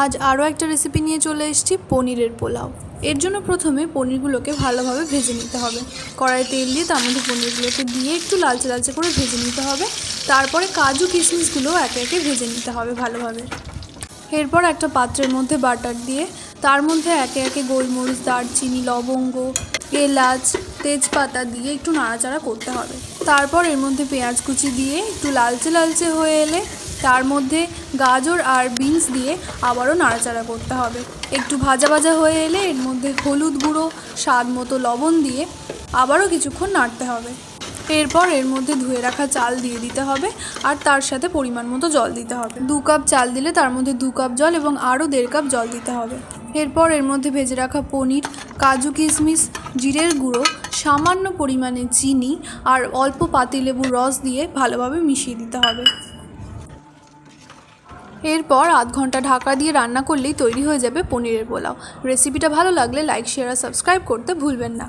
আজ আরও একটা রেসিপি নিয়ে চলে এসেছি পনিরের পোলাও। এর জন্য প্রথমে পনিরগুলোকে ভালোভাবে ভেজে নিতে হবে। কড়াইয়ে তেল দিয়ে তার মধ্যে পনিরগুলোকে দিয়ে একটু লালচে লালচে করে ভেজে নিতে হবে। তারপরে কাজু কিশমিশগুলো একে একে ভেজে নিতে হবে ভালোভাবে। এরপর একটা পাত্রের মধ্যে বাটার দিয়ে তার মধ্যে একে একে গোলমরিচ, দারচিনি, লবঙ্গ, এলাচ, তেজপাতা দিয়ে একটু নাড়াচাড়া করতে হবে। তারপর এর মধ্যে পেঁয়াজ কুচি দিয়ে একটু লালচে লালচে হয়ে এলে তার মধ্যে গাজর আর বিনস দিয়ে আবারও নাড়াচাড়া করতে হবে। একটু ভাজা ভাজা হয়ে এলে এর মধ্যে হলুদ গুঁড়ো, স্বাদ মতো লবণ দিয়ে আবারও কিছুক্ষণ নাড়তে হবে। এরপর এর মধ্যে ধুয়ে রাখা চাল দিয়ে দিতে হবে আর তার সাথে পরিমাণ মতো জল দিতে হবে। 2 কাপ চাল দিলে তার মধ্যে 2 কাপ জল এবং আরও 1.5 কাপ জল দিতে হবে। এরপর এর মধ্যে ভেজে রাখা পনির, কাজু কিশমিশ, জিরের গুঁড়ো, সামান্য পরিমাণে চিনি আর অল্প পাতিলেবুর রস দিয়ে ভালোভাবে মিশিয়ে দিতে হবে। এরপর আধ ঘন্টা ঢাকা দিয়ে রান্না করলেই তৈরি হয়ে যাবে পনিরের পোলাও। রেসিপিটা ভালো লাগলে লাইক, শেয়ার আর সাবস্ক্রাইব করতে ভুলবেন না।